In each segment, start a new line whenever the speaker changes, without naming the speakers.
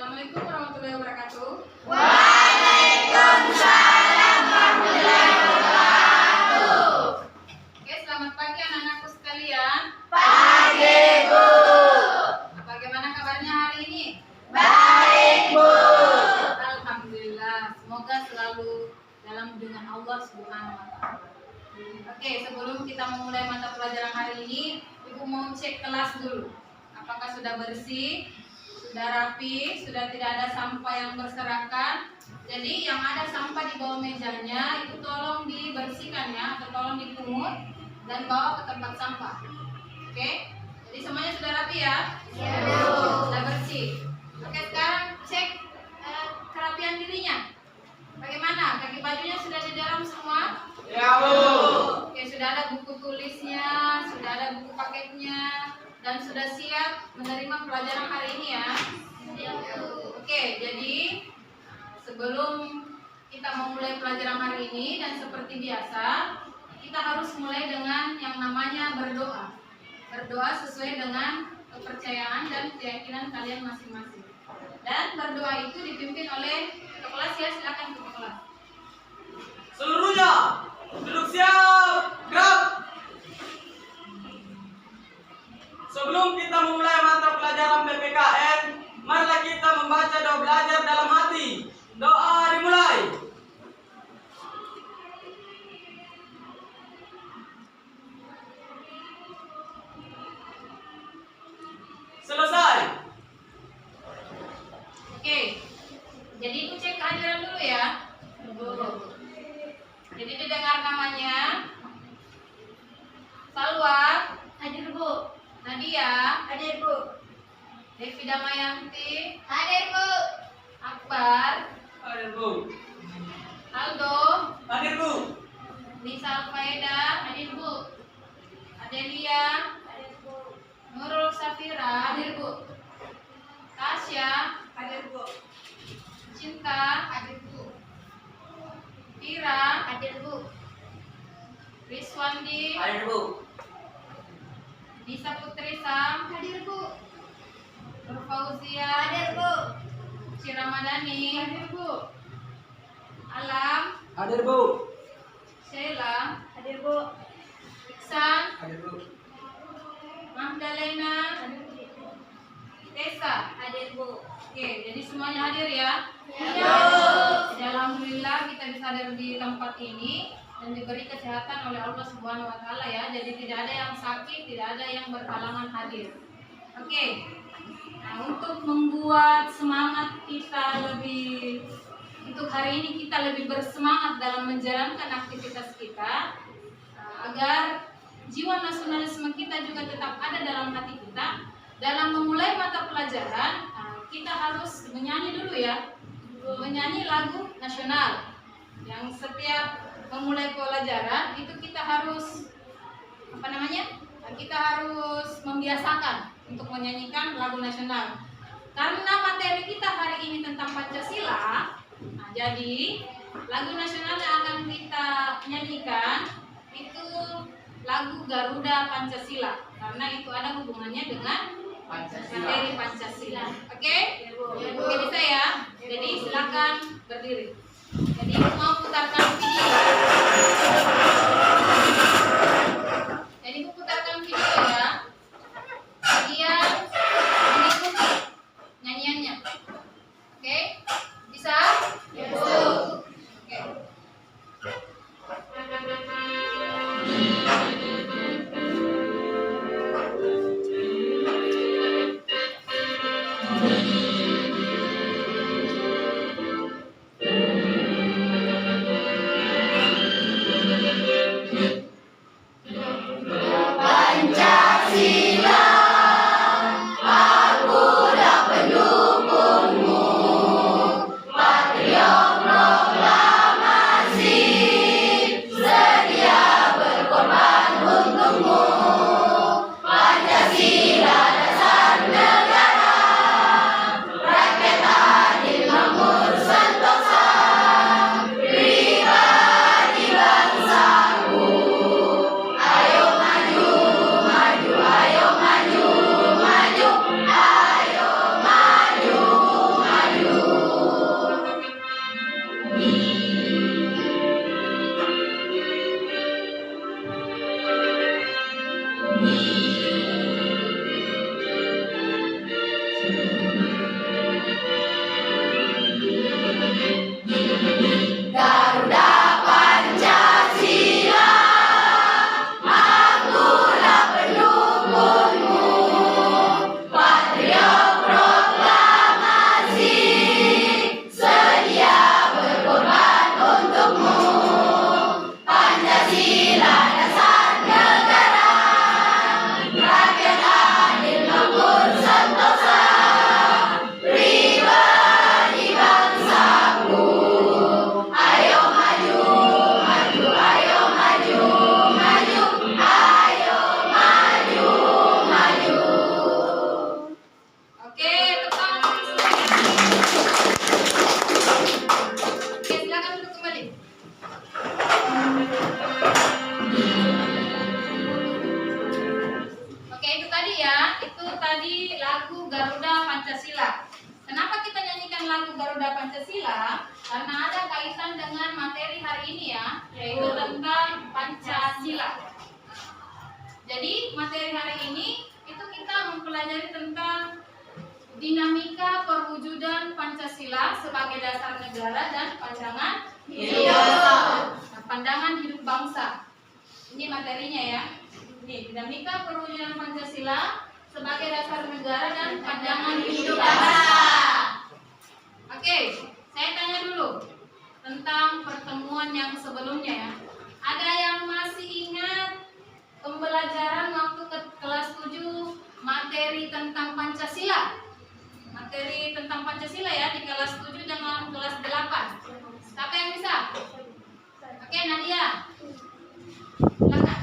Assalamualaikum warahmatullahi wabarakatuh.
Waalaikumsalam warahmatullahi wabarakatuh.
Oke, selamat pagi anak-anakku sekalian.
Pagi, Bu.
Bagaimana kabarnya hari ini?
Baik, Bu.
Alhamdulillah. Semoga selalu dalam junjungan Allah Subhanahu wa taala. Oke, sebelum kita memulai mata pelajaran hari ini, Ibu mau cek kelas dulu. Apakah sudah bersih? Sudah rapi, sudah tidak ada sampah yang berserakan. Jadi yang ada sampah di bawah mejanya itu tolong dibersihkan ya, atau tolong dipungut dan bawa ke tempat sampah. Oke? Jadi semuanya sudah rapi ya? Sudah bersih. Oke, sekarang cek kerapian dirinya. Bagaimana? Kaki bajunya sudah di dalam semua?
Ya, Bu.
Oke, sudah ada buku tulisnya, sudah ada buku paketnya, dan sudah siap menerima pelajaran hari ini ya. Oke, jadi sebelum kita memulai pelajaran hari ini dan seperti biasa, kita harus mulai dengan yang namanya berdoa. Berdoa sesuai dengan kepercayaan dan keyakinan kalian masing-masing. Dan berdoa itu dipimpin oleh ketua kelas ya, silakan ketua kelas.
Seluruhnya duduk siap, gerak. Sebelum kita memulai mata pelajaran PPKN, marilah kita membaca doa belajar dalam hati. Doa dimulai. Selesai.
Oke, jadi itu cek kehadiran dulu ya. Jadi didengar namanya. Salwa,
Hadir, Bu.
Nadia,
Hadir, Bu.
Devi Damayanti,
Hadir, Bu.
Akbar,
Hadir, Bu.
Aldo,
Hadir, Bu.
Nisa Alfaeda,
Hadir, Bu.
Adelia,
Hadir, Bu.
Nurul Safira,
Hadir, Bu.
Tasya,
Hadir, Bu.
Cinta,
Hadir, Bu.
Tira,
Hadir, Bu.
Rizwandi,
Hadir, Bu.
Nisa Putri Sam,
Hadir, Bu.
Nur Fauzia,
Hadir, Bu.
Ciramadani,
Hadir, Bu.
Alam,
Hadir, Bu.
Sheila,
Hadir, Bu.
Iksan,
Hadir, Bu.
Magdalena, Tessa.
Hadir, Bu.
Oke, jadi semuanya hadir ya.
Ya.
Jadi alhamdulillah kita bisa hadir di tempat ini dan diberi kesehatan oleh Allah Subhanahu wa taala ya. Jadi tidak ada yang sakit, tidak ada yang berhalangan hadir. Oke. Nah, untuk membuat semangat kita lebih, untuk hari ini kita lebih bersemangat dalam menjalankan aktivitas kita, agar jiwa nasionalisme kita juga tetap ada dalam hati kita. Dalam memulai mata pelajaran, kita harus menyanyi dulu ya, menyanyi lagu nasional. Yang setiap memulai pelajaran itu kita harus kita harus membiasakan untuk menyanyikan lagu nasional. Karena materi kita hari ini tentang Pancasila, jadi lagu nasional yang akan kita nyanyikan itu lagu Garuda Pancasila, karena itu ada hubungannya dengan materi Pancasila. Oke? Oke, bisa ya? Jadi silakan berdiri. Jadi mau putarkan video. Jadi Ibu putarkan video ya. Kemudian mengikuti nyanyiannya. Oke? Bisa?
Ya,
Bu. Oke. Pancasila. Kenapa kita nyanyikan lagu Garuda Pancasila? Karena ada kaitan dengan materi hari ini ya, yaitu tentang Pancasila. Jadi materi hari ini itu kita mempelajari tentang dinamika perwujudan Pancasila sebagai dasar negara dan pandangan hidup bangsa. Ini materinya ya. Ini dinamika perwujudan Pancasila sebagai dasar negara dan pandangan hidup bangsa. Oke, saya tanya dulu tentang pertemuan yang sebelumnya ya. Ada yang masih ingat pembelajaran waktu ke kelas 7 materi tentang Pancasila? Materi tentang Pancasila ya di kelas 7 dengan kelas 8. Siapa yang bisa? Oke, Nadia. Silakan.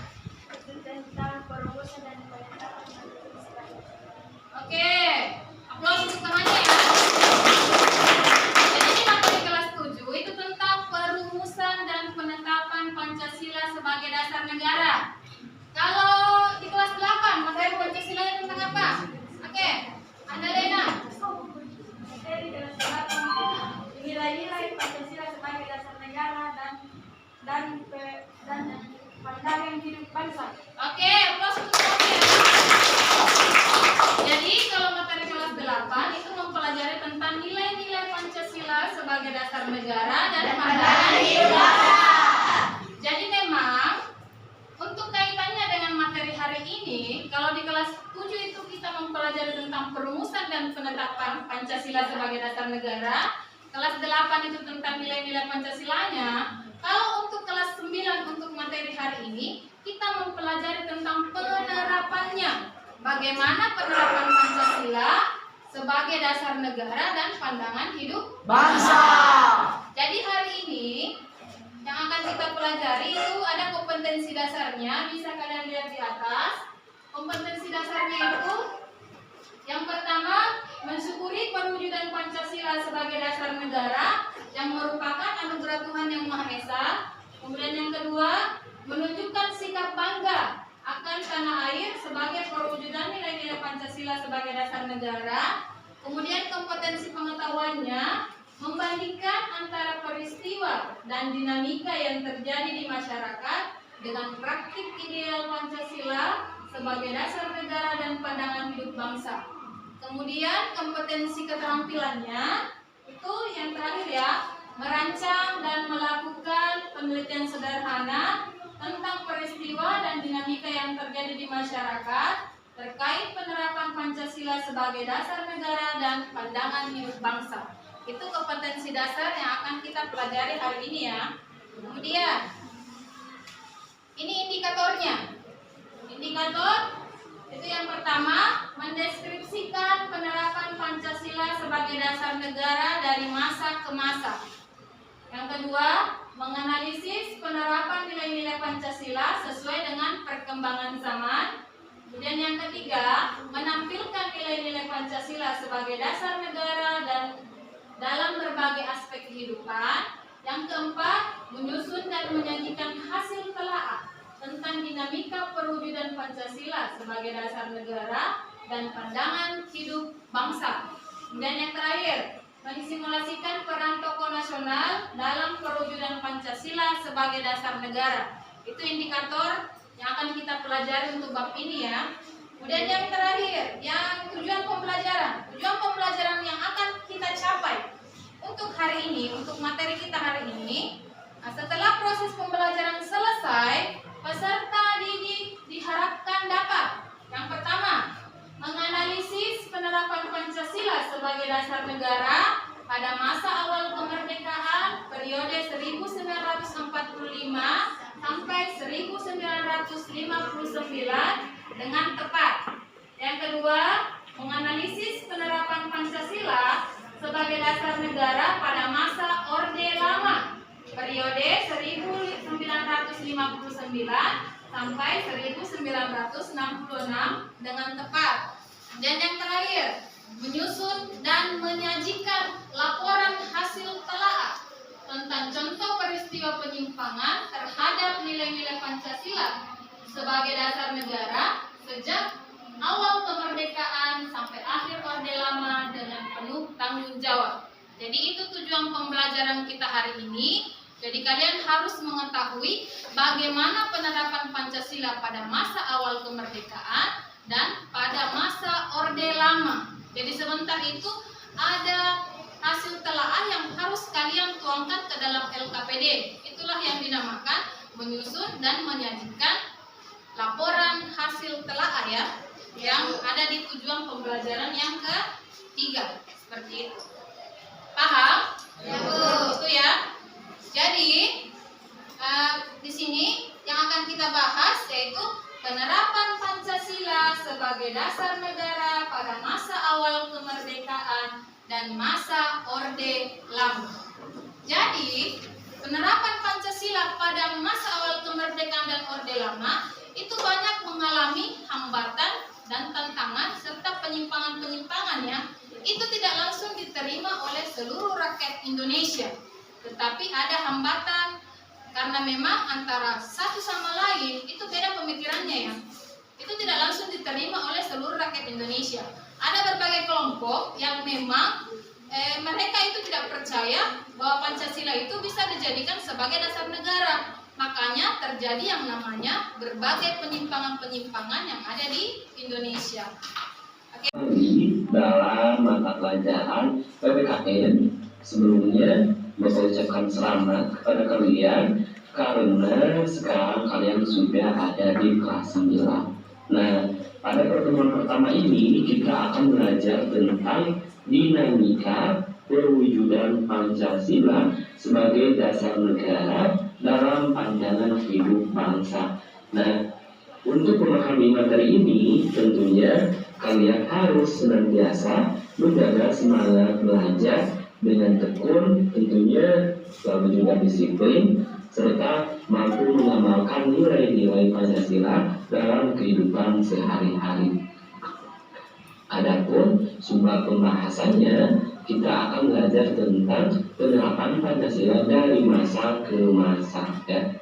Tentang perumusan dan penetapan Pancasila.
Oke, aplaus untuk namanya ya. Jadi di materi kelas 7 itu tentang perumusan dan penetapan Pancasila sebagai dasar negara. Kalau di kelas 8 materi Pancasila tentang apa? Oke, Anda Lena.
Materi kelas 8 nilai-nilai Pancasila sebagai dasar negara dan pandangan hidup bangsa.
Oke, aplaus untuk namanya. Jadi kalau materi kelas 8 itu mempelajari tentang nilai-nilai Pancasila sebagai dasar negara dan pandangan hidup bangsa. Jadi memang untuk kaitannya dengan materi hari ini, kalau di kelas 7 itu kita mempelajari tentang perumusan dan penetapan Pancasila sebagai dasar negara. Kelas 8 itu tentang nilai-nilai Pancasilanya. Kalau untuk kelas 9 untuk materi hari ini, kita mempelajari tentang penerapannya. Bagaimana penerapan Pancasila sebagai dasar negara dan pandangan hidup
Bangsa.
Jadi hari ini yang akan kita pelajari itu ada kompetensi dasarnya, bisa kalian lihat di atas. Kompetensi dasarnya itu yang pertama, mensyukuri perwujudan Pancasila sebagai dasar negara yang merupakan anugerah Tuhan Yang Maha Esa. Kemudian yang kedua, menunjukkan sikap bangga akan tanah air sebagai perwujudan nilai-nilai Pancasila sebagai dasar negara. Kemudian kompetensi pengetahuannya, membandingkan antara peristiwa dan dinamika yang terjadi di masyarakat dengan praktik ideal Pancasila sebagai dasar negara dan pandangan hidup bangsa. Kemudian kompetensi keterampilannya itu yang terakhir ya, merancang dan melakukan penelitian sederhana tentang peristiwa dan dinamika yang terjadi di masyarakat terkait penerapan Pancasila sebagai dasar negara dan pandangan hidup bangsa. Itu kompetensi dasar yang akan kita pelajari hari ini ya. Kemudian ini indikatornya. Indikator itu yang pertama, mendeskripsikan penerapan Pancasila sebagai dasar negara dari masa ke masa. Yang kedua, menganalisis penerapan nilai-nilai Pancasila sesuai dengan perkembangan zaman. Kemudian yang ketiga, menampilkan nilai-nilai Pancasila sebagai dasar negara dan dalam berbagai aspek kehidupan. Yang keempat, menyusun dan menyajikan hasil telaah tentang dinamika perwujudan Pancasila sebagai dasar negara dan pandangan hidup bangsa. Kemudian yang terakhir, mensimulasikan peran tokoh nasional dalam perwujudan Pancasila sebagai dasar negara. Itu indikator yang akan kita pelajari untuk bab ini ya. Kemudian yang terakhir, yang tujuan pembelajaran. Tujuan pembelajaran yang akan kita capai untuk hari ini, untuk materi kita hari ini. Nah, setelah proses pembelajaran selesai, peserta didik diharapkan dapat yang pertama, menganalisis penerapan Pancasila sebagai dasar negara pada masa awal kemerdekaan periode 1945 sampai 1959 dengan tepat. Yang kedua, menganalisis penerapan Pancasila sebagai dasar negara pada masa Orde Lama periode 1959 sampai 1966 dengan tepat. Dan yang terakhir, menyusun dan menyajikan laporan hasil telaah tentang contoh peristiwa penyimpangan terhadap nilai-nilai Pancasila sebagai dasar negara sejak awal kemerdekaan sampai akhir Orde Lama dengan penuh tanggung jawab. Jadi itu tujuan pembelajaran kita hari ini. Jadi kalian harus mengetahui bagaimana penerapan Pancasila pada masa awal kemerdekaan dan pada masa Orde Lama. Jadi sebentar itu ada hasil telaah yang harus kalian tuangkan ke dalam LKPD. Itulah yang dinamakan menyusun dan menyajikan laporan hasil telaah ya, yang ada di tujuan pembelajaran yang ketiga. Seperti itu. Paham? Ya. Itu ya. Jadi di sini yang akan kita bahas yaitu penerapan Pancasila sebagai dasar negara pada masa awal kemerdekaan dan masa Orde Lama. Jadi, penerapan Pancasila pada masa awal kemerdekaan dan Orde Lama itu banyak mengalami hambatan dan tantangan serta penyimpangan-penyimpangan yang itu tidak langsung diterima oleh seluruh rakyat Indonesia. Tetapi ada hambatan karena memang antara satu sama lain itu beda pemikirannya ya. Itu tidak langsung diterima oleh seluruh rakyat Indonesia. Ada berbagai kelompok yang memang mereka itu tidak percaya bahwa Pancasila itu bisa dijadikan sebagai dasar negara. Makanya terjadi yang namanya berbagai penyimpangan-penyimpangan yang ada di Indonesia.
Dalam mata pelajaran PPKN sebelumnya saya ucapkan selamat kepada kalian karena sekarang kalian sudah ada di kelas 9. Nah, pada pertemuan pertama ini kita akan belajar tentang dinamika perwujudan Pancasila sebagai dasar negara dalam pandangan hidup bangsa. Nah, untuk memahami materi ini tentunya kalian harus senantiasa menjaga semangat belajar dengan tekun, tentunya selalu juga disiplin serta mampu mengamalkan nilai-nilai Pancasila dalam kehidupan sehari-hari. Adapun sumber pembahasannya, kita akan belajar tentang penerapan Pancasila dari masa ke masa. Ya.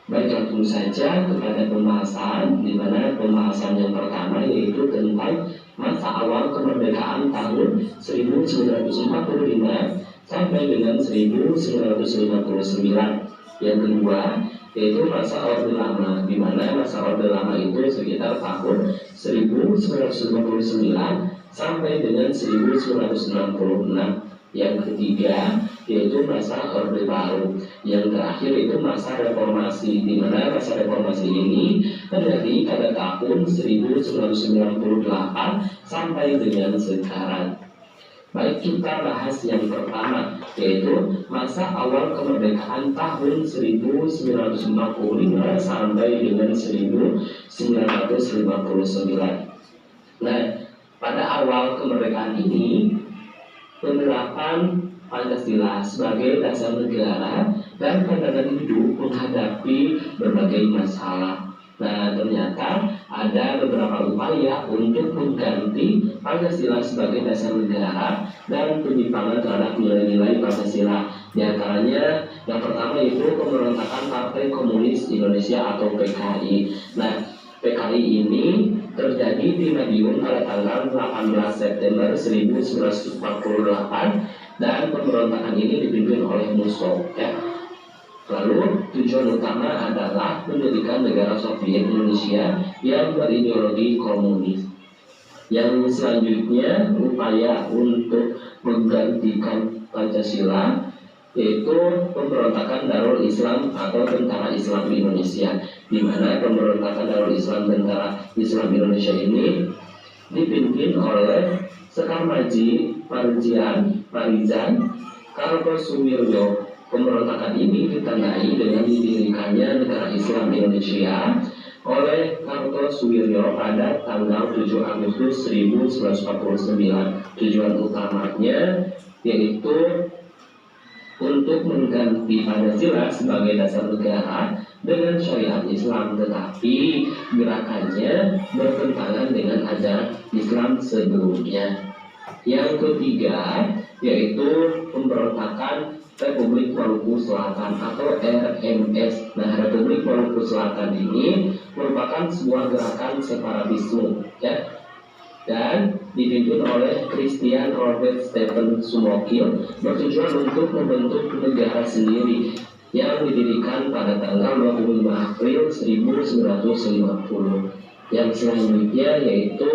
Baik, langsung saja kepada pembahasan, di mana pembahasan yang pertama yaitu tentang masa awal kemerdekaan tahun 1945 sampai dengan 1959. Yang kedua yaitu masa Orde Lama, di mana masa Orde Lama itu sekitar tahun 1959 sampai dengan 1966. Yang ketiga yaitu masa Orde Baru. Yang terakhir itu masa reformasi, di mana masa reformasi ini terjadi pada tahun 1998 sampai dengan sekarang. Baik, kita bahas yang pertama yaitu masa awal kemerdekaan tahun 1945 sampai dengan 1959. Nah, pada awal kemerdekaan ini penerapan Pancasila sebagai dasar negara dan pandangan hidup menghadapi berbagai masalah. Nah, ternyata ada beberapa upaya untuk mengganti Pancasila sebagai dasar negara dan penyimpangan terhadap nilai-nilai Pancasila. Di antaranya yang pertama itu pemberontakan Partai Komunis Indonesia atau PKI. Nah, PKI ini terjadi di Madiun pada tanggal 18 September 1948 dan pemberontakan ini dipimpin oleh Musso. Ya. Lalu tujuan utama adalah mendirikan negara Soviet Indonesia yang berideologi komunis. Yang selanjutnya upaya untuk menggantikan Pancasila yaitu pemberontakan Darul Islam atau Tentara Islam Indonesia, di mana pemberontakan Darul Islam Tentara Islam Indonesia ini dipimpin oleh Sekar Maji Parizan Kartosuwiryo. Pemberontakan ini ditandai dengan didirikannya negara Islam Indonesia oleh Kartosuwiryo pada tanggal 7 Agustus 1949. Tujuan utamanya yaitu untuk mengganti Pancasila sebagai dasar negara dengan syariat Islam, tetapi gerakannya bertentangan dengan ajaran Islam sebelumnya. Yang ketiga yaitu pemberontakan Republik Maluku Selatan atau RMS. Nah, Republik Maluku Selatan ini merupakan sebuah gerakan separatisme, ya, dan dipimpin oleh Christian Robert Stephen Sumokil, bertujuan untuk membentuk negara sendiri yang didirikan pada tanggal 25 April 1950. Yang selanjutnya yaitu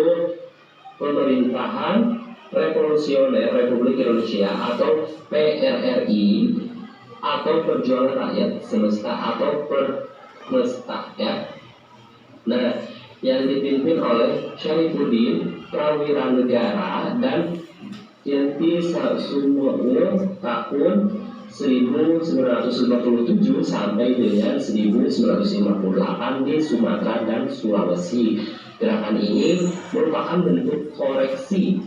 Pemerintahan Revolusioner Republik Indonesia atau PRRI atau Perjuangan Rakyat Semesta atau Permesta, ya. Nah, yang dipimpin oleh Syarifuddin Prawiranegara dan Yenti Sumono tahun 1957 sampai dengan 1958 di Sumatera dan Sulawesi. Gerakan ini merupakan bentuk koreksi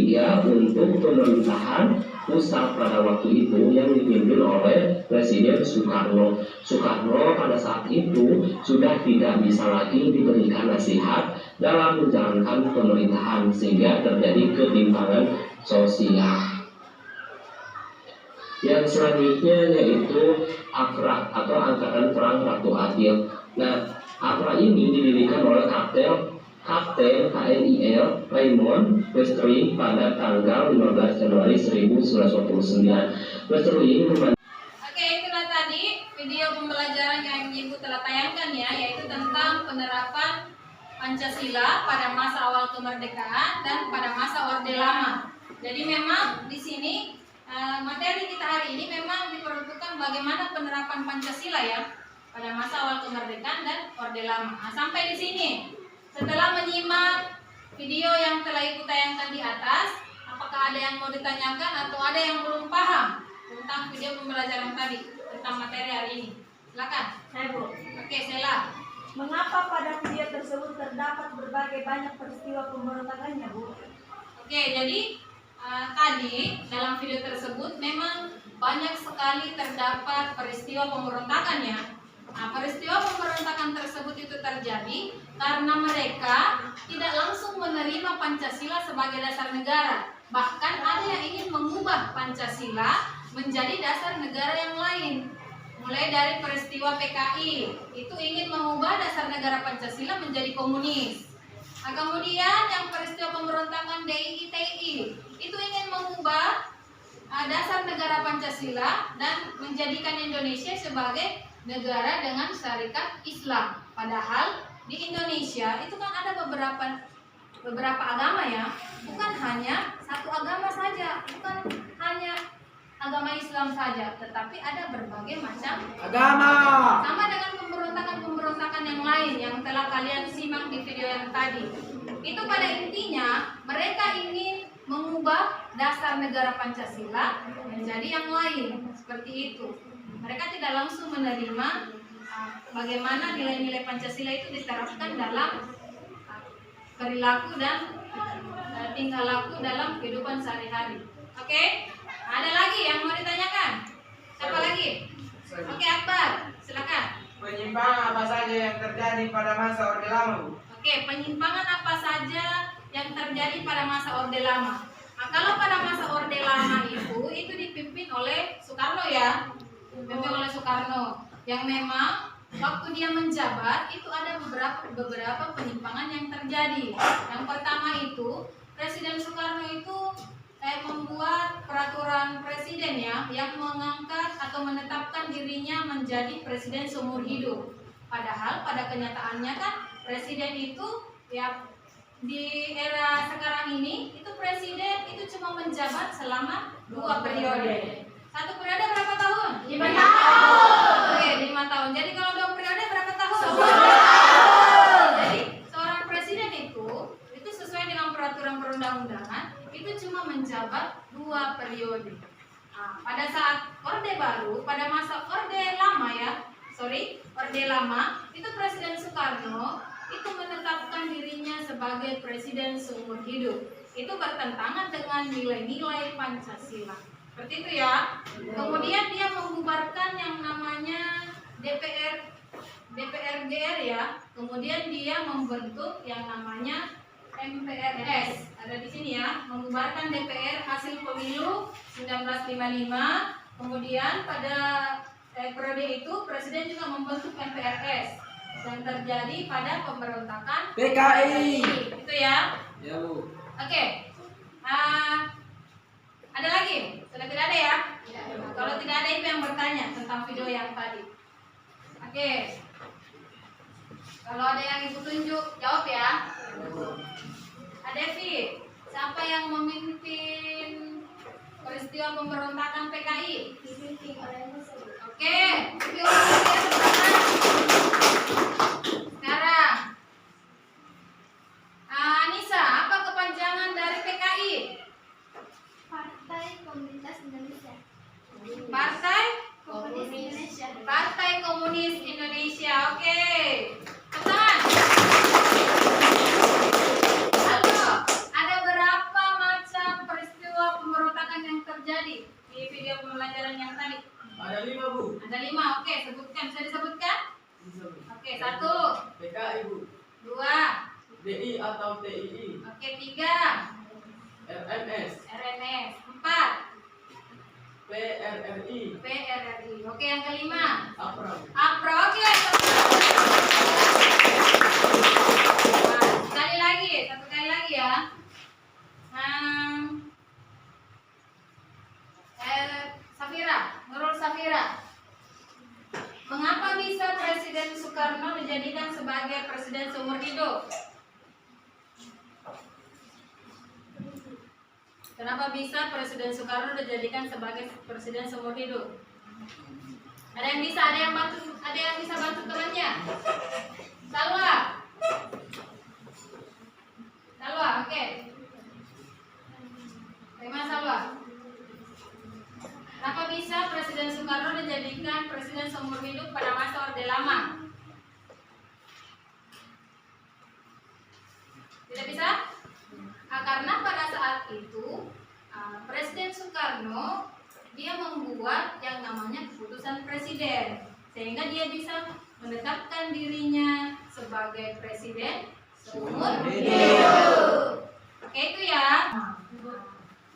ya untuk pemerintahan pusat pada waktu itu yang dipimpin oleh Presiden Soekarno. Soekarno pada saat itu sudah tidak bisa lagi diberikan nasihat dalam menjalankan pemerintahan sehingga terjadi ketimpangan sosial. Yang selanjutnya yaitu AFRA atau Angkatan Perang Ratu Adil. Nah, AFRA ini didirikan oleh Kapten KNIL Raymond Westring pada tanggal 15 Januari 1949. Westring
Oke, itulah tadi video pembelajaran yang Ibu telah tayangkan ya, yaitu tentang penerapan Pancasila pada masa awal kemerdekaan dan pada masa Orde Lama. Jadi memang di sini materi kita hari ini memang diperuntukkan bagaimana penerapan Pancasila ya pada masa awal kemerdekaan dan Orde Lama. Nah, sampai di sini. Setelah menyimak video yang telah Ibu tayangkan di atas, apakah ada yang mau ditanyakan atau ada yang belum paham tentang video pembelajaran tadi tentang materi hari ini? Silakan.
Saya Bu.
Oke, Sela.
Mengapa pada video tersebut terdapat berbagai banyak peristiwa pemberontakannya, Bu?
Oke, jadi tadi dalam video tersebut memang banyak sekali terdapat peristiwa pemberontakannya. Nah, peristiwa pemberontakan tersebut itu terjadi karena mereka tidak langsung menerima Pancasila sebagai dasar negara. Bahkan ada yang ingin mengubah Pancasila menjadi dasar negara yang lain. Mulai dari peristiwa PKI, itu ingin mengubah dasar negara Pancasila menjadi komunis. Nah, kemudian yang peristiwa pemberontakan DII-TII itu ingin mengubah dasar negara Pancasila dan menjadikan Indonesia sebagai negara dengan syarikat Islam. Padahal di Indonesia itu kan ada beberapa agama ya, bukan hanya satu agama saja, bukan hanya agama Islam saja, tetapi ada berbagai macam
Agama.
sama dengan pemberontakan yang lain yang telah kalian simak di video yang tadi. Itu pada intinya mereka ingin mengubah dasar negara Pancasila menjadi yang lain, seperti itu. Mereka tidak langsung menerima bagaimana nilai-nilai Pancasila itu diterapkan dalam perilaku dan tingkah laku dalam kehidupan sehari-hari. Oke? Ada lagi yang mau ditanyakan? Siapa lagi? Oke, Akbar, silakan.
Penyimpangan apa saja yang terjadi pada masa Orde Lama, Bu?
Oke, penyimpangan apa saja yang terjadi pada masa Orde Lama? Nah, kalau pada masa Orde Lama itu dipimpin oleh Soekarno ya, dipimpin oleh Soekarno, yang memang waktu dia menjabat itu ada beberapa penyimpangan yang terjadi. Yang pertama itu Presiden Soekarno itu membuat peraturan presiden ya yang mengangkat atau menetapkan dirinya menjadi presiden seumur hidup. Padahal pada kenyataannya kan presiden itu ya di era sekarang ini itu presiden itu cuma menjabat selama 2 periode. 1 periode berapa tahun? 5 tahun. Oke, 5 tahun. Jadi kalau 2 periode berapa tahun? 10 tahun. Jadi seorang presiden itu sesuai dengan peraturan perundang-undangan itu cuma menjabat 2 periode. Nah, pada saat Orde Baru, pada masa Orde Lama Orde Lama itu Presiden Soekarno itu menetapkan dirinya sebagai presiden seumur hidup. Itu bertentangan dengan nilai-nilai Pancasila. Seperti itu ya. Kemudian dia membubarkan yang namanya DPRGR ya. Kemudian dia membentuk yang namanya MPRS. Ada di sini ya, membubarkan DPR hasil pemilu 1955. Kemudian pada periode itu Presiden juga membentuk MPRS yang terjadi pada pemberontakan
PKI.
Itu ya.
Ya Bu.
Oke. Ada lagi? Sudah tidak ada ya? Nah, kalau tidak ada itu yang bertanya tentang video yang tadi. Oke. Kalau ada yang ibu tunjuk, jawab ya. Adevi, siapa yang memimpin peristiwa pemberontakan PKI? Oke, tapi orang yang sekarang. Anissa, apa kepanjangan dari PKI?
Partai Komunitas Indonesia.
Partai
Komunis Indonesia.
Partai Komunis Indonesia. Oke. Tangan. Halo, ada berapa macam peristiwa pemberontakan yang terjadi di video pembelajaran yang tadi?
Ada 5 Bu.
Ada 5. Oke, sebutkan. Bisa disebutkan?
Bisa Bu.
Oke, 1,
PKI Bu.
2,
DI atau TII.
oke, 3,
RMS.
RNS, 4,
PRRI.
PRRI. Oke, yang kelima.
APRA.
APRA. Oke. Satu kali lagi ya. Safira, Nurul Safira. Mengapa bisa Presiden Soekarno dijadikan sebagai presiden seumur hidup? Kenapa bisa Presiden Soekarno dijadikan sebagai presiden seumur hidup? Ada yang bisa, ada yang bisa bantu temannya? Salwa, oke. Bagaimana Salwa? Kenapa bisa Presiden Soekarno dijadikan presiden seumur hidup pada masa Orde Lama? Tidak bisa? Karena pada saat itu Presiden Soekarno dia membuat yang namanya keputusan presiden, sehingga dia bisa menetapkan dirinya sebagai presiden seumur hidup. Oke itu ya.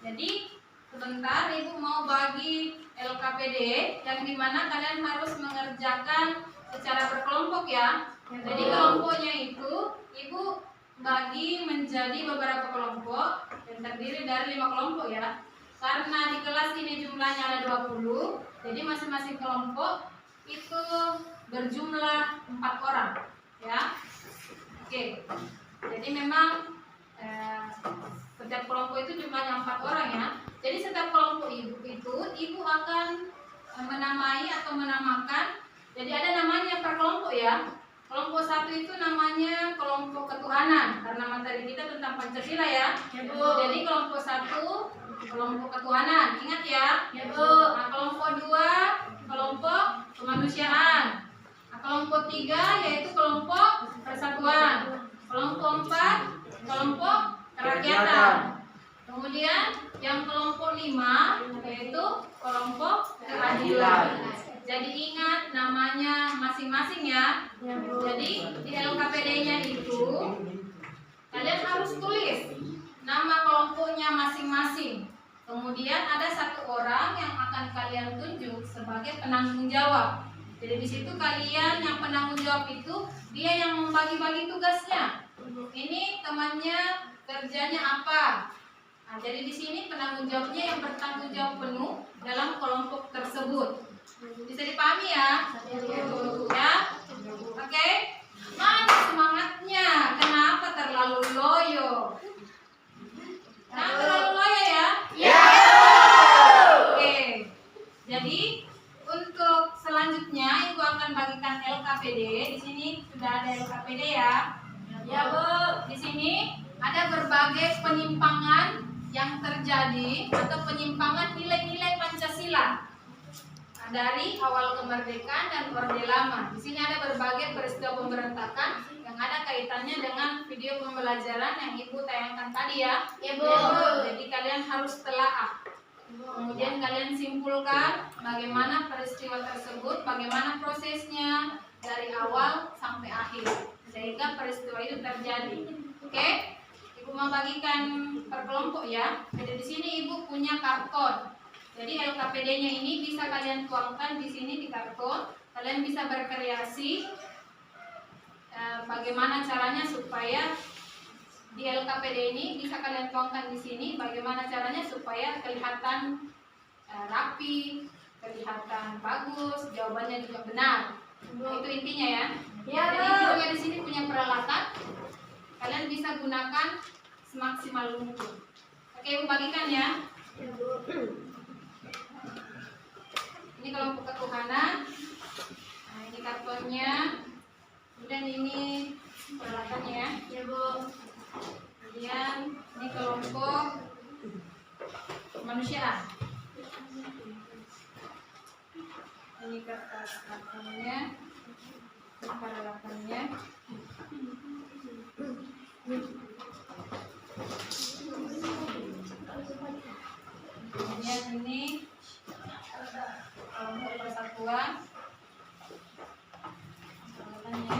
Jadi sebentar Ibu mau bagi LKPD yang dimana kalian harus mengerjakan secara berkelompok ya. Jadi kelompoknya itu Ibu bagi menjadi beberapa kelompok yang terdiri dari 5 kelompok ya. Karena di kelas ini jumlahnya ada 20, jadi masing-masing kelompok itu berjumlah 4 orang ya. Oke. Jadi memang setiap kelompok itu jumlahnya 4 orang ya. Jadi setiap kelompok ibu akan menamai atau menamakan. Jadi ada namanya per kelompok ya. Kelompok 1 itu namanya kelompok ketuhanan, karena materi kita tentang Pancasila ya. Jadi kelompok 1 kelompok ketuhanan, ingat ya. Nah, kelompok 2 kelompok kemanusiaan. Nah, kelompok 3 yaitu kelompok persatuan. Kelompok 4 kelompok kerakyatan. Kemudian yang kelompok 5 yaitu kelompok keadilan. Jadi ingat namanya masing-masing ya. Jadi di LKPD-nya itu kalian harus tulis nama kelompoknya masing-masing. Kemudian ada 1 orang yang akan kalian tunjuk sebagai penanggung jawab. Jadi di situ kalian yang penanggung jawab itu dia yang membagi-bagi tugasnya. Ini temannya kerjanya apa? Nah, jadi di sini penanggung jawabnya yang bertanggung jawab penuh dalam kelompok tersebut. Bisa dipahami ya? Ya? Oke? Mana semangatnya? Kenapa terlalu loyo? Kenapa terlalu loyo ya? Ya. Oke. Jadi untuk selanjutnya Ibu akan bagikan LKPD. Di sini sudah ada LKPD ya. Ya Bu. Di sini ada berbagai penyimpangan yang terjadi atau penyimpangan nilai-nilai Pancasila dari awal kemerdekaan dan Orde Lama. Di sini ada berbagai peristiwa pemberontakan yang ada kaitannya dengan video pembelajaran yang Ibu tayangkan tadi ya. Ya Bu. Jadi kalian harus telaah. Kemudian kalian simpulkan bagaimana peristiwa tersebut, bagaimana prosesnya dari awal sampai akhir sehingga peristiwa itu terjadi. Oke? Ibu membagikan per kelompok ya. Jadi di sini Ibu punya karton. Jadi LKPD-nya ini bisa kalian tuangkan di sini di karton. Kalian bisa berkreasi bagaimana caranya supaya di LKPD ini bisa kalian tuangkan di sini. Bagaimana caranya supaya kelihatan rapi, kelihatan bagus, jawabannya juga benar. Nah, itu intinya ya. Jadi Ibu juga di sini punya peralatan. Kalian bisa gunakan semaksimal mungkin. Oke, Ibu bagikan ya. Ini kelompok ketuhanan. Nah, ini kartonnya. Kemudian ini peralatannya ya. Ya, Bu. Kemudian ini kelompok kemanusiaan. Ini kertas kartonnya. Ini peralatannya. Kemudian ini kelompok persatuan. Peralatannya.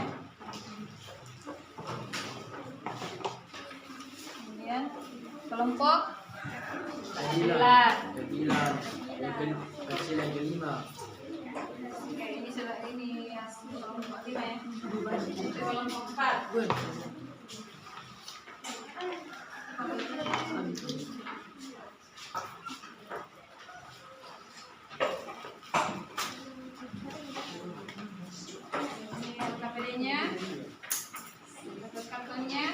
Kemudian kelompok keadilan.
Kecil yang kelima.
Ini kelompok 5 ya. Itu kelompok 4. Ini LKPD-nya, kertas kartonnya,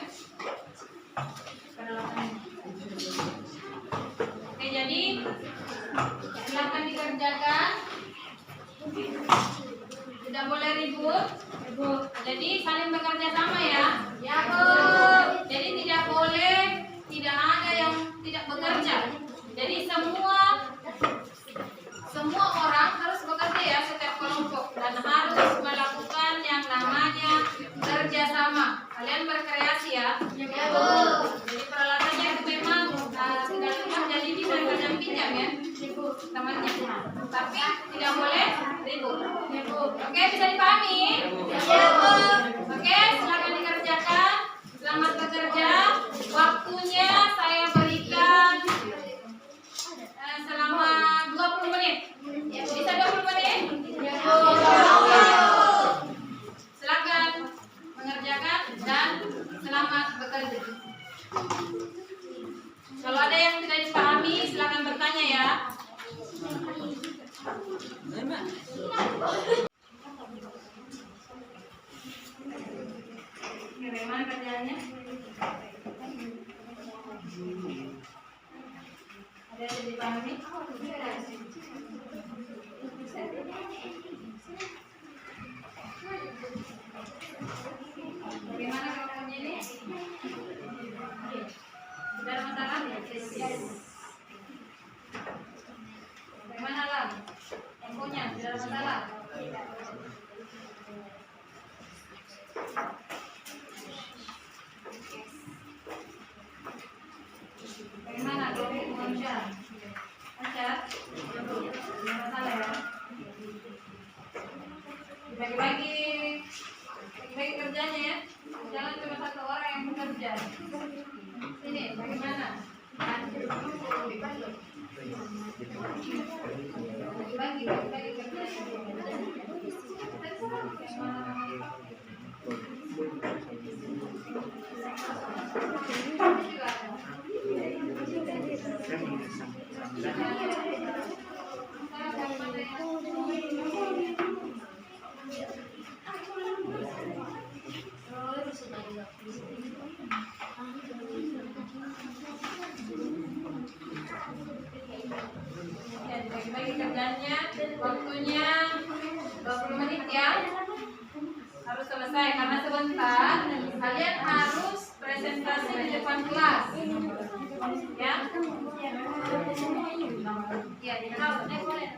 peralatannya. Oke, jadi silakan dikerjakan. Tidak boleh ribut. Jadi saling bekerja sama ya. Ya, Bu. Jadi tidak boleh tidak ada yang tidak bekerja. Jadi semua orang harus bekerja ya, setiap kelompok, dan harus melakukan yang namanya kerjasama. Kalian berkreasi ya. Ya, Bu. Jadi peralatannya itu memang tidak cuma jadi bisa pinjam ya. Temannya. Tapi tidak boleh ribut. Ya, Bu. Oke, bisa dipahami? Ya, Bu. Oke, silakan dikerjakan. Selamat bekerja. Waktunya saya berikan selama 20 menit. Bisa 20 menit? Ya, Bu. Silakan mengerjakan dan selamat bekerja. Kalau ada yang tidak dipahami, silakan bertanya ya. Bagaimana kerjaannya? Ada yang dipahami? Bagaimana kelompoknya ini? Tidak ada masalah? Yes. Bagaimana Lam? Kelompoknya tidak ada masalah? Bagaimana kelompok kemanusiaan? Lancar? Tidak masalah ya? Bagi-bagi kerjanya ya. Jangan cuma satu orang yang bekerja. Ini bagaimana? Bagi bagi kerjanya, waktunya 20 menit ya. Harus selesai karena sebentar kalian harus presentasi di depan kelas. Ya. Ya, boleh.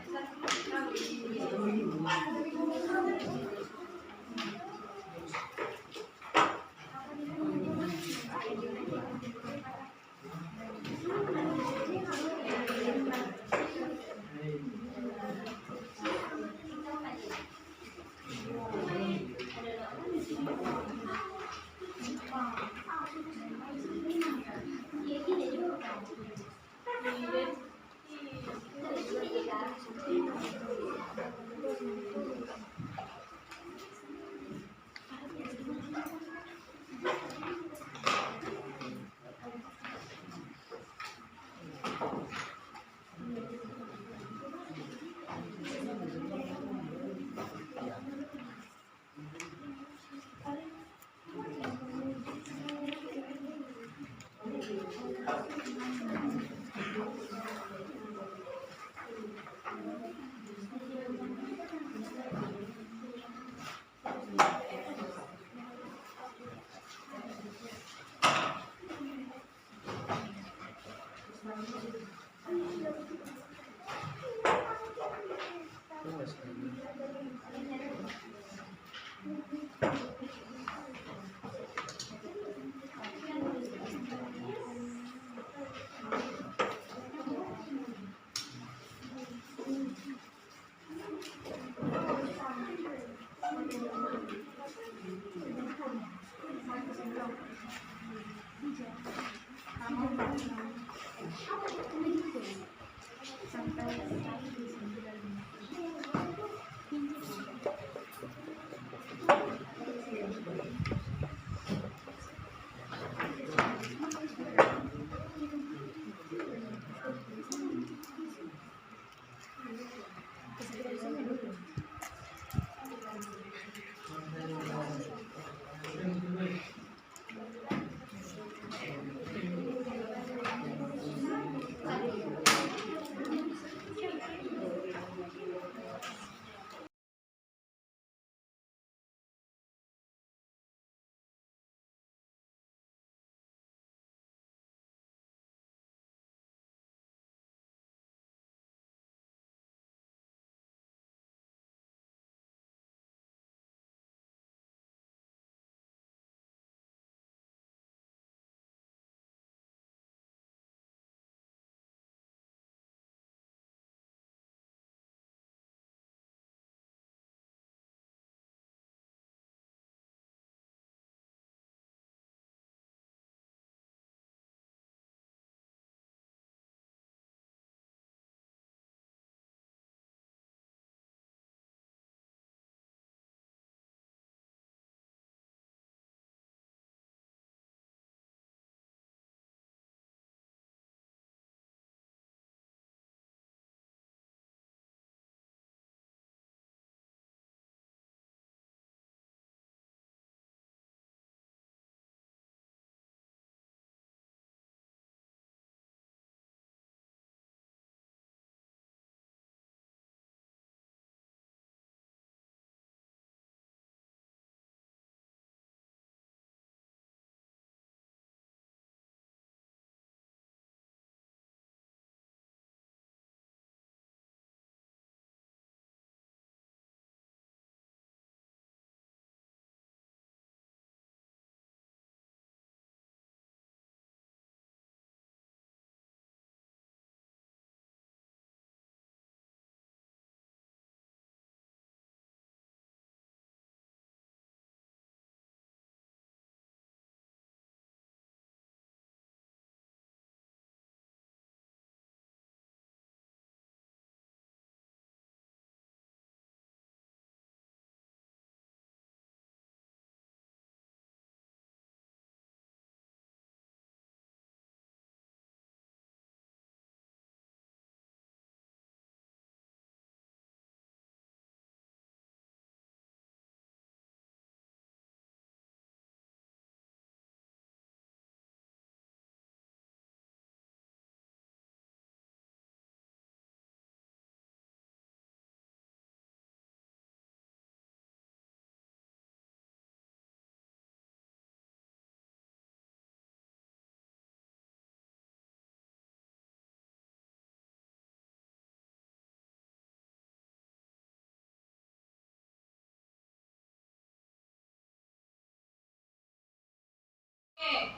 Oke,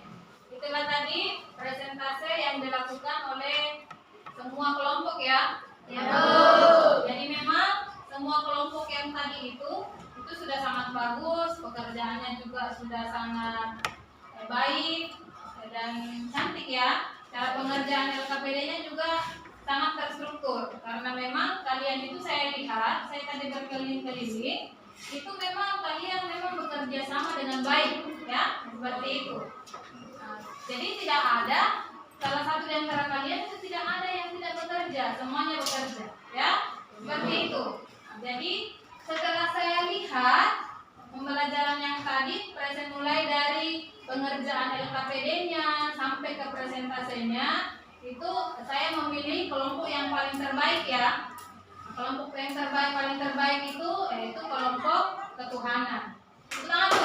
itulah tadi presentase yang dilakukan oleh semua kelompok ya. Ya. Jadi memang semua kelompok yang tadi itu sudah sangat bagus, pekerjaannya juga sudah sangat baik dan cantik ya. Cara pengerjaan LKPD-nya juga sangat terstruktur karena memang kalian itu saya lihat, saya tadi berkeliling-keliling, itu memang kalian memang bekerja sama dengan baik, ya, seperti itu. Nah, jadi tidak ada salah satu di antara kalian itu tidak ada yang tidak bekerja, semuanya bekerja, ya, seperti itu. Nah, jadi setelah saya lihat pembelajaran yang tadi, mulai dari pengerjaan LKPD-nya sampai ke presentasinya, itu saya memilih kelompok yang paling terbaik ya. Kelompok yang paling terbaik itu yaitu kelompok ketuhanan. Lalu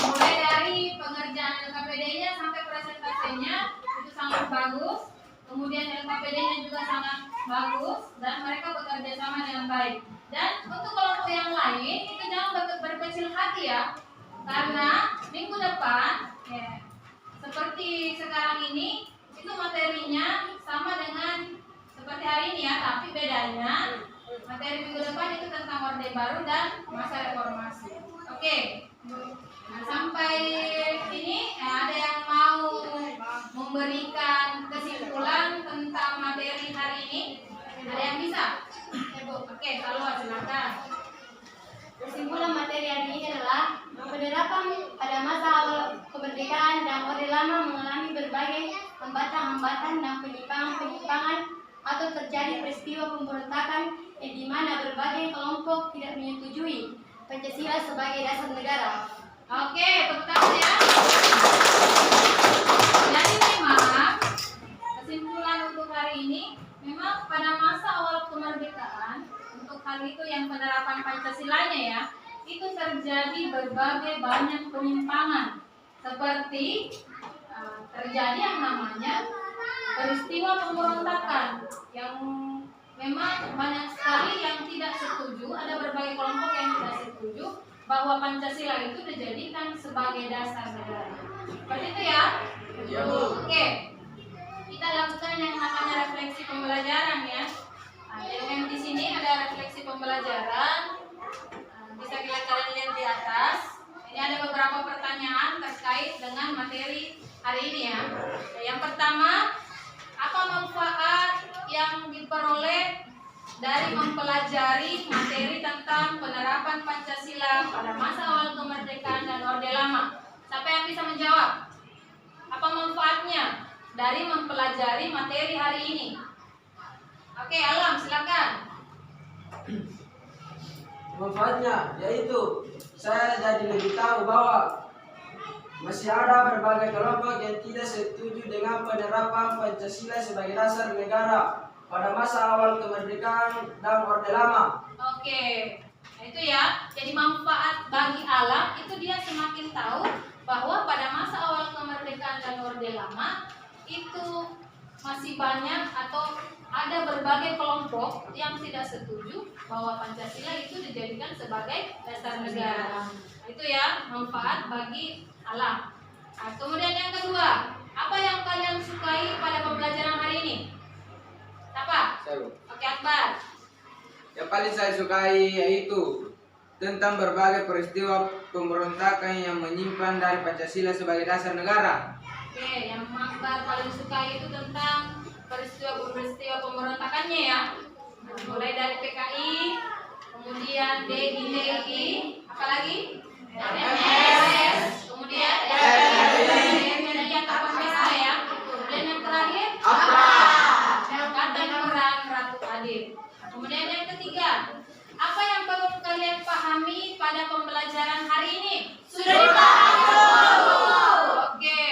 mulai dari pengerjaan LKPD-nya sampai presentasinya itu sangat bagus. Kemudian LKPD-nya juga sangat bagus dan mereka bekerja sama dengan baik. Dan untuk kelompok yang lain itu jangan berkecil hati ya, karena minggu depan ya, seperti sekarang ini itu materinya sama dengan seperti hari ini ya, tapi bedanya materi minggu depan itu tentang Orde Baru dan masa reformasi. Oke. Nah, sampai ini ada yang mau memberikan kesimpulan tentang materi hari ini? Ada yang bisa? Bu. Oke, kalau silakan.
Kesimpulan materi hari ini adalah penerapan pada masa awal kemerdekaan dan Orde Lama mengalami berbagai hambatan-hambatan dan penyimpangan atau terjadi peristiwa pemberontakan yang di mana berbagai kelompok tidak menyetujui Pancasila sebagai dasar negara.
Oke, tepuk tangan ya. Jadi memang kesimpulan untuk hari ini, memang pada masa awal kemerdekaan, untuk hal itu yang penerapan Pancasilanya ya, itu terjadi berbagai banyak penyimpangan, seperti terjadi yang namanya peristiwa pemberontakan yang memang banyak sekali yang tidak setuju, ada berbagai kelompok yang tidak setuju bahwa Pancasila itu dijadikan sebagai dasar negara. Seperti itu ya?
Iya, Bu.
Oke. Kita lakukan yang namanya refleksi pembelajaran ya. Nah, yang di sini ada refleksi pembelajaran. Nah, bisa kalian lihat di atas. Ini ada beberapa pertanyaan terkait dengan materi hari ini ya. Yang pertama, apa manfaat yang diperoleh dari mempelajari materi tentang penerapan Pancasila pada masa awal kemerdekaan dan Orde Lama? Siapa yang bisa menjawab? Apa manfaatnya dari mempelajari materi hari ini? Oke, Alam, silakan.
Manfaatnya yaitu saya jadi lebih tahu bahwa masih ada berbagai kelompok yang tidak setuju dengan penerapan Pancasila sebagai dasar negara pada masa awal kemerdekaan dan Orde Lama.
Oke, nah itu ya. Jadi manfaat bagi alam itu dia semakin tahu bahwa pada masa awal kemerdekaan dan Orde Lama itu masih banyak atau ada berbagai kelompok yang tidak setuju bahwa Pancasila itu dijadikan sebagai dasar negara. Nah, itu ya manfaat bagi alam. Nah, kemudian yang kedua, apa yang kalian sukai pada pembelajaran hari ini? Apa? Oke, Akbar.
Yang paling saya sukai yaitu tentang berbagai peristiwa pemberontakan yang menyimpan dari Pancasila sebagai dasar negara.
Oke, yang Akbar paling suka itu tentang peristiwa pemberontakannya ya. Nah, mulai dari PKI, kemudian DIY, apalagi? RMS, kemudian kemudian kapan pesta ya. Kemudian yang terakhir Angkatan Perang Ratu Adib. Kemudian yang ketiga, apa yang perlu kalian pahami pada pembelajaran hari ini? Sudah dipahami. Oke,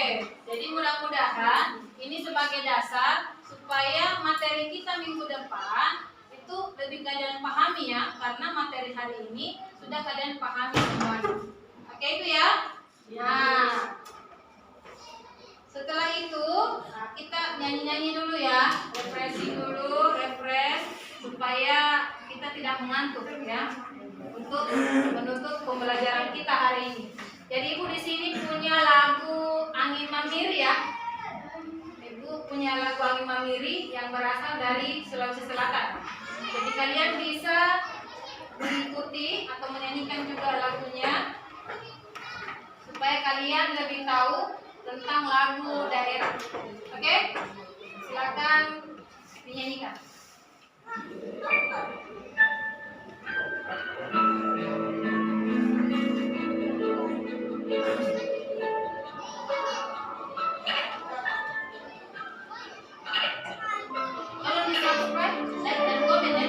jadi mudah-mudahan ini sebagai dasar supaya materi kita minggu depan itu lebih kalian pahami ya, karena materi hari ini sudah kalian pahami semuanya. Oke itu ya. Nah, setelah itu kita nyanyi-nyanyi dulu ya, refreshing dulu, refresh supaya kita tidak mengantuk ya, untuk menutup pembelajaran kita hari ini. Jadi Ibu di sini punya lagu Angin Mamiri ya. Ibu punya lagu Angin Mamiri yang berasal dari Sulawesi Selatan. Jadi kalian bisa mengikuti atau menyanyikan juga lagunya supaya kalian lebih tahu tentang lagu daerah. Oke? silakan dinyanyikan. Tolong di subscribe, like dan komen ya.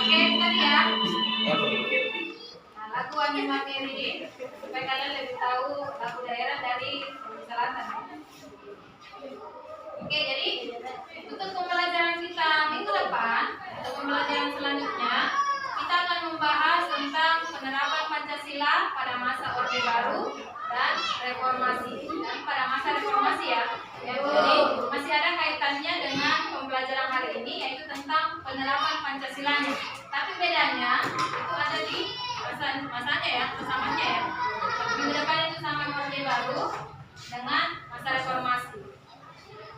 Oke, tadi ya. Nah, lagu Angin Materi ini supaya kalian lebih tahu lagu daerah dari Sulawesi Selatan. Oke, jadi untuk pembelajaran kita minggu depan atau pembelajaran selanjutnya kita akan membahas tentang penerapan Pancasila pada masa Orde Baru dan reformasi. Dan pada masa reformasi ya. Jadi masih ada kaitannya dengan pembelajaran hari ini yaitu tentang penerapan Pancasilanya. Tapi bedanya itu ada di masanya ya, kesamanya ya. Minggu depan itu sama Orde Baru dengan masa reformasi.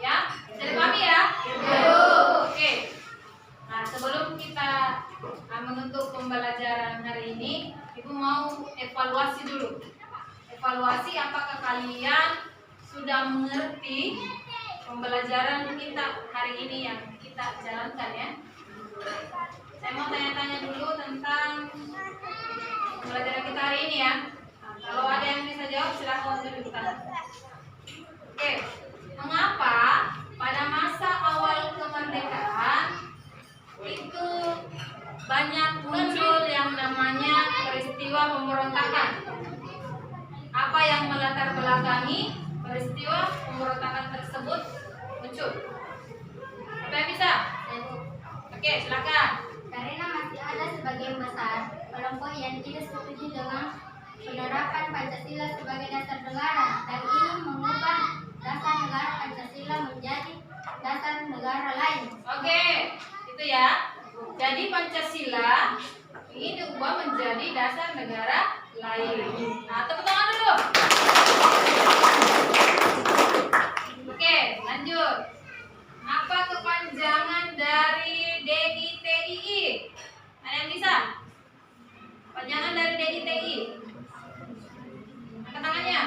Ya, jadi pahami ya? Oke. Nah, sebelum kita menutup pembelajaran hari ini, Ibu mau evaluasi dulu. Evaluasi apakah kalian sudah mengerti pembelajaran kita hari ini yang kita jalankan ya. Saya mau tanya-tanya dulu tentang pembelajaran kita hari ini ya. Nah, kalau ada yang bisa jawab silakan tunjukkan tangan. Oke, mengapa pada masa awal kemerdekaan itu banyak muncul yang namanya peristiwa pemberontakan? Apa yang melatar belakangi peristiwa pemberontakan tersebut muncul? Siapa yang bisa? Oke, silakan.
Karena masih ada sebagian besar kelompok yang tidak setuju dengan penerapan Pancasila sebagai dasar negara dan ingin mengubah dasar negara Pancasila menjadi dasar negara lain.
Oke, itu ya. Jadi Pancasila ingin diubah menjadi dasar negara lain. Nah, tepuk tangan dulu. Oke, lanjut. Apa kepanjangan dari DITII? Ada yang bisa? Panjangan dari DITII. Angkat tangannya.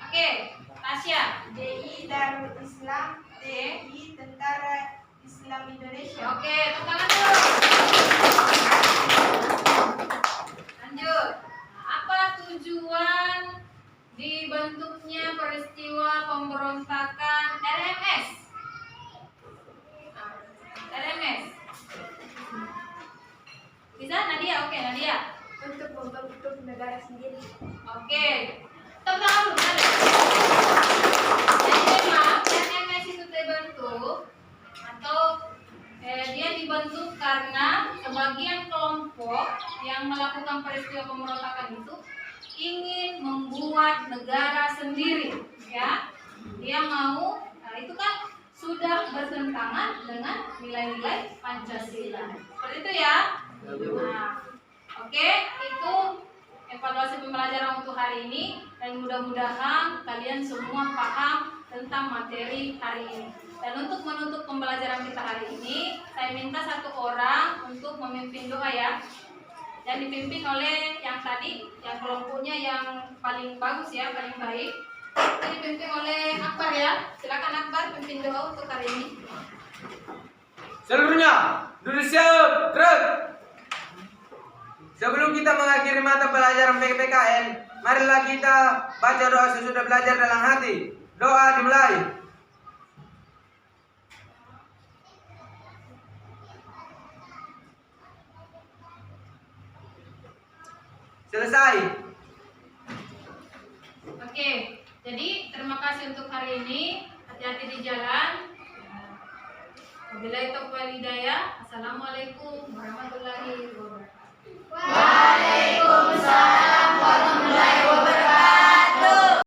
Oke, Tasya.
DI Darul Islam, TNI Tentara Islam Indonesia.
Oke, tepuk tangan dulu. Lanjut. Apa tujuan dibentuknya peristiwa pemberontakan RMS? RMS. Bisa Nadia? Oke, Nadia.
Untuk membentuk negara sendiri.
Oke. Tepuk tangan dulu. Nadia. Jadi memang RMS itu terbentuk atau dia dibentuk karena sebagian kelompok yang melakukan peristiwa pemberontakan itu ingin membuat negara sendiri, ya. Dia mau, nah itu kan sudah bertentangan dengan nilai-nilai Pancasila. Seperti itu ya. Nah, oke, itu evaluasi pembelajaran untuk hari ini, dan mudah-mudahan kalian semua paham tentang materi hari ini. Dan untuk menutup pembelajaran kita hari ini, saya minta satu orang untuk memimpin doa ya. Dan dipimpin oleh yang tadi, yang kelompoknya yang paling bagus ya, paling baik. Ini dipimpin oleh Akbar ya. Silakan Akbar pimpin doa untuk hari ini.
Seluruhnya, duduk siap, gerak. Sebelum kita mengakhiri mata pelajaran PKN, marilah kita baca doa sesudah belajar dalam hati. Doa dimulai. Selesai.
Oke, jadi terima kasih untuk hari ini. Hati-hati di jalan. Wabillahi taufiq wal hidayah. Assalamualaikum warahmatullahi wabarakatuh.